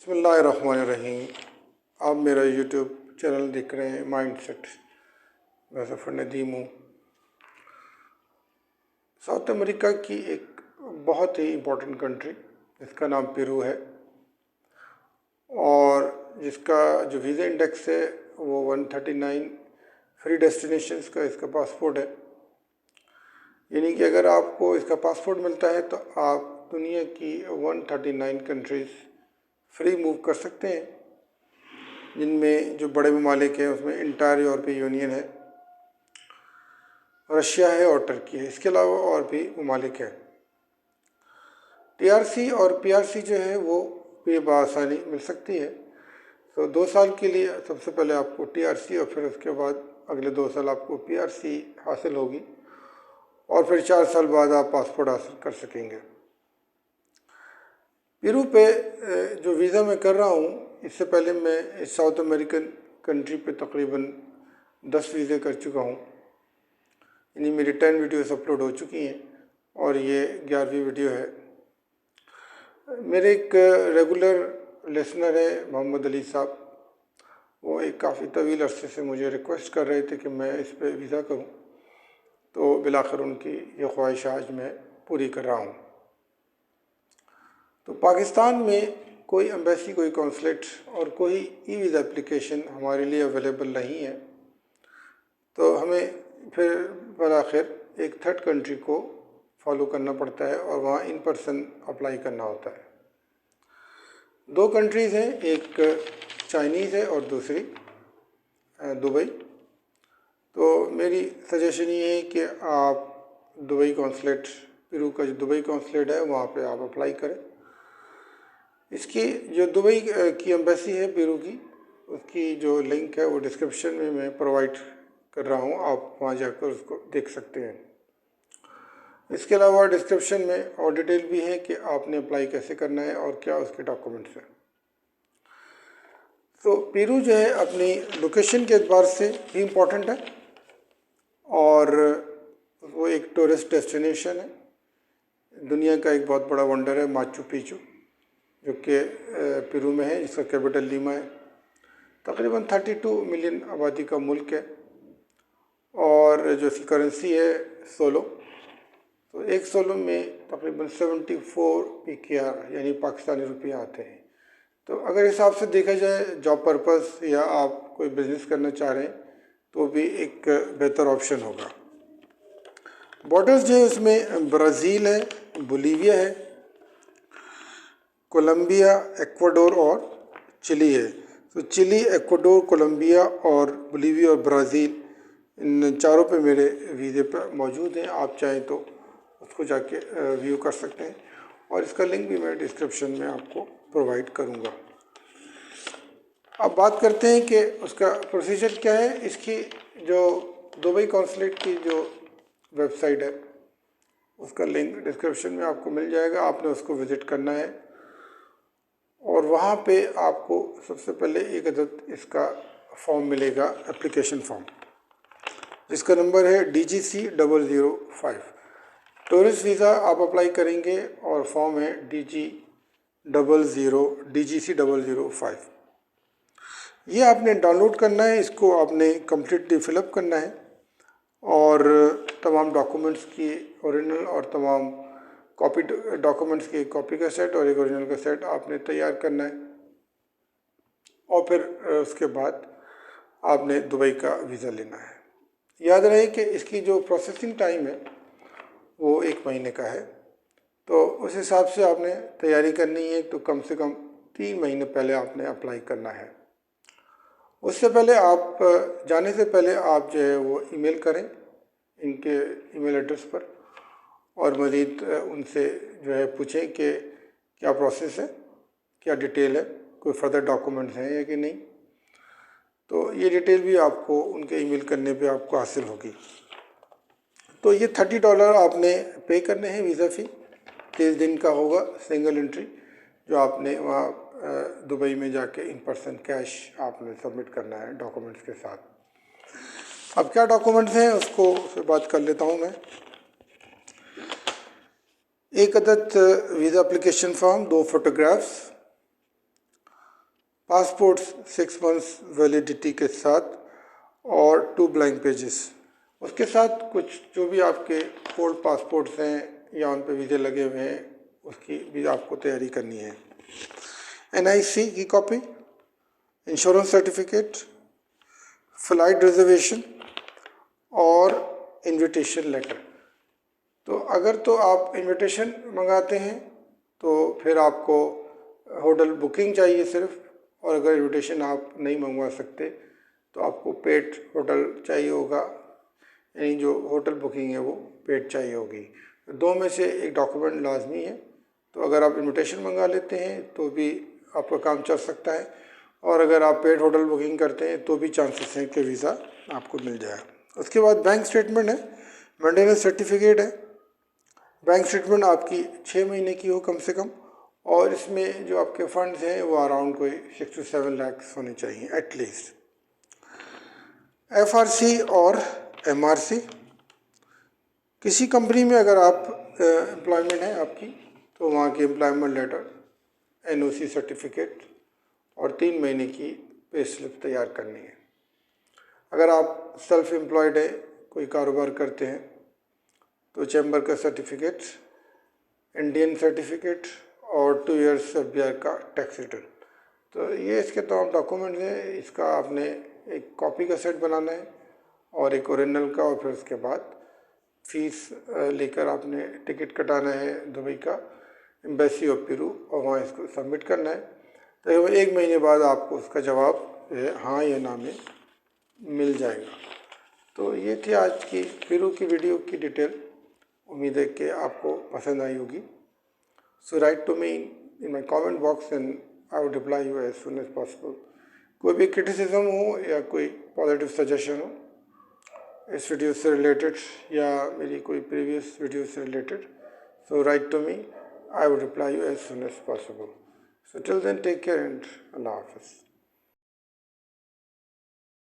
बिस्मिल्लाहिर्रहमानिर्रहीम। आप मेरा यूट्यूब चैनल देख रहे हैं माइंडसेट। मैं ज़फ़र नदीम हूँ। साउथ अमेरिका की एक बहुत ही इम्पोर्टेंट कंट्री जिसका नाम पेरू है और जिसका जो वीज़ा इंडेक्स है वो 139 फ्री डेस्टिनेशंस का इसका पासपोर्ट है। यानी कि अगर आपको इसका पासपोर्ट मिलता है तो आप दुनिया की 139 कंट्रीज़ फ्री मूव कर सकते हैं, जिनमें जो बड़े ममालिक हैं उसमें इंटायर यूरोपीय यूनियन है, रशिया है और टर्की है। इसके अलावा और भी ममालिक हैं। टीआरसी और पीआरसी जो है वो भी बआसानी मिल सकती है। तो 2 साल के लिए सबसे पहले आपको टीआरसी और फिर उसके बाद अगले 2 साल आपको पीआरसी हासिल होगी और फिर 4 साल बाद आप पासपोर्ट हासिल कर सकेंगे। पेरू पे जो वीज़ा मैं कर रहा हूँ, इससे पहले मैं इस साउथ अमेरिकन कंट्री पे तकरीबन 10 वीज़े कर चुका हूँ। यानी मेरी 10 वीडियोस अपलोड हो चुकी हैं और ये 11वीं वीडियो है। मेरे एक रेगुलर लिसनर है मोहम्मद अली साहब। वो एक काफ़ी तवील अरसे से मुझे रिक्वेस्ट कर रहे थे कि मैं इस पे वीज़ा करूँ, तो बिलाखिर उनकी ये ख्वाहिश आज मैं पूरी कर रहा हूँ। तो पाकिस्तान में कोई एम्बेसी, कोई कौंसलेट और कोई ई वीज़ा एप्लीकेशन हमारे लिए अवेलेबल नहीं है। तो हमें फिर बलाखिर एक थर्ड कंट्री को फॉलो करना पड़ता है और वहाँ इन पर्सन अप्लाई करना होता है। 2 कंट्रीज़ हैं, एक चाइनीज़ है और दूसरी दुबई। तो मेरी सजेशन ये है कि आप दुबई कौंसलेट, पेरू का जो दुबई कौंसलेट है वहाँ पे आप अप्लाई करें। इसकी जो दुबई की एम्बेसी है पेरू की, उसकी जो लिंक है वो डिस्क्रिप्शन में मैं प्रोवाइड कर रहा हूँ, आप वहाँ जाकर उसको देख सकते हैं। इसके अलावा डिस्क्रिप्शन में और डिटेल भी है कि आपने अप्लाई कैसे करना है और क्या उसके डॉक्यूमेंट्स हैं। तो पेरू जो है अपनी लोकेशन के एतबार से भी इम्पोर्टेंट है और वो एक टूरिस्ट डेस्टिनेशन है। दुनिया का एक बहुत बड़ा वंडर है माचू पिचू, जो कि पेरू में है, जिसका कैपिटल लीमा है। तकरीबन 32 मिलियन आबादी का मुल्क है और जो इसकी करेंसी है सोलो। तो एक सोलो में तकरीबन 74 PKR यानी पाकिस्तानी रुपये आते हैं। तो अगर हिसाब से देखा जाए जॉब पर्पस या आप कोई बिज़नेस करना चाह रहे हैं तो भी एक बेहतर ऑप्शन होगा। बॉर्डर्स जो है उसमें ब्राज़ील है, बोलीविया है, कोलंबिया, इक्वाडोर और चिली है। तो चिली, इक्वाडोर, कोलंबिया और बोलीविया और ब्राज़ील, इन चारों पे मेरे वीज़े पर मौजूद हैं। आप चाहें तो उसको जाके व्यू कर सकते हैं और इसका लिंक भी मैं डिस्क्रिप्शन में आपको प्रोवाइड करूँगा। अब बात करते हैं कि उसका प्रोसीजर क्या है। इसकी जो दुबई कौंसलेट की जो वेबसाइट है उसका लिंक डिस्क्रिप्शन में आपको मिल जाएगा। आपने उसको विज़िट करना है और वहाँ पे आपको सबसे पहले एक अदद इसका फॉर्म मिलेगा, एप्लीकेशन फॉर्म, जिसका नंबर है DGC005। टूरिस्ट वीज़ा आप अप्लाई करेंगे और फॉर्म है DGC005। ये आपने डाउनलोड करना है, इसको आपने कम्प्लीटली फिलअप करना है और तमाम डॉक्यूमेंट्स की ओरिजिनल और तमाम कॉपी डॉक्यूमेंट्स की कॉपी का सेट और एक ओरिजिनल का सेट आपने तैयार करना है और फिर उसके बाद आपने दुबई का वीज़ा लेना है। याद रहे कि इसकी जो प्रोसेसिंग टाइम है वो 1 महीने का है। तो उस हिसाब से आपने तैयारी करनी है। तो कम से कम 3 महीने पहले आपने अप्लाई करना है। उससे पहले आप जाने से पहले आप जो है वो ईमेल करें इनके ईमेल एड्रेस पर और मज़ीद उनसे जो है पूछें कि क्या प्रोसेस है, क्या डिटेल है, कोई फर्दर डॉक्यूमेंट्स हैं या कि नहीं। तो ये डिटेल भी आपको उनके ईमेल करने पे आपको हासिल होगी। तो ये $30 आपने पे करने हैं वीज़ा फ़ी। 30 दिन का होगा सिंगल एंट्री, जो आपने वहाँ दुबई में जाके इन पर्सन कैश आपने सबमिट करना है डॉक्यूमेंट्स के साथ। अब क्या डॉक्यूमेंट्स हैं उसको फिर बात कर लेता हूँ मैं। एक अदद visa application form, 2 photographs, passport 6 months validity के साथ और 2 ब्लैंक पेजेस। उसके साथ कुछ जो भी आपके ओल्ड पासपोर्ट्स हैं या उन पे वीज़े लगे हुए हैं उसकी भी आपको तैयारी करनी है। NIC की copy, insurance certificate, flight reservation और इनविटेशन लेटर। तो अगर तो आप इनविटेशन मंगाते हैं तो फिर आपको होटल बुकिंग चाहिए सिर्फ, और अगर इनविटेशन आप नहीं मंगवा सकते तो आपको पेड होटल चाहिए होगा, यानी जो होटल बुकिंग है वो पेड चाहिए होगी। दो में से एक डॉक्यूमेंट लाजमी है। तो अगर आप इनविटेशन मंगा लेते हैं तो भी आपका काम चल सकता है, और अगर आप पेड होटल बुकिंग करते हैं तो भी चांसेस हैं कि वीज़ा आपको मिल जाए। उसके बाद बैंक स्टेटमेंट है, मेंटेनेंस सर्टिफिकेट है। बैंक स्टेटमेंट आपकी 6 महीने की हो कम से कम, और इसमें जो आपके फंड्स हैं वो अराउंड कोई 6 to 7 लाख होने चाहिए एटलीस्ट। FRC और MRC, किसी कंपनी में अगर आप एम्प्लॉयमेंट है आपकी तो वहाँ की एम्प्लॉयमेंट लेटर, NOC सर्टिफिकेट और 3 महीने की पे स्लिप तैयार करनी है। अगर आप सेल्फ एम्प्लॉयड है, कोई कारोबार करते हैं, तो चैम्बर का सर्टिफिकेट, इंडियन सर्टिफिकेट और 2 years FBI का टैक्स रिटर्न। तो ये इसके तमाम डॉक्यूमेंट्स हैं। इसका आपने एक कॉपी का सेट बनाना है और एक ओरिजिनल का, और फिर उसके बाद फीस लेकर आपने टिकट कटाना है दुबई का एम्बेसी ऑफ पेरू, और वहाँ इसको सबमिट करना है। तो 1 महीने बाद आपको उसका जवाब हाँ या ना में मिल जाएगा। तो ये थी आज की पेरू की वीडियो की डिटेल। उम्मीद है कि आपको पसंद आई होगी। So write to me in my comment box and I would reply you as soon as possible. कोई भी क्रिटिसिज्म हो या कोई पॉजिटिव सजेशन हो इस वीडियो से रिलेटेड या मेरी कोई प्रीवियस वीडियो से related, so write to me, I would reply you as soon as possible. So till then take care and अल्लाह हाफिज़।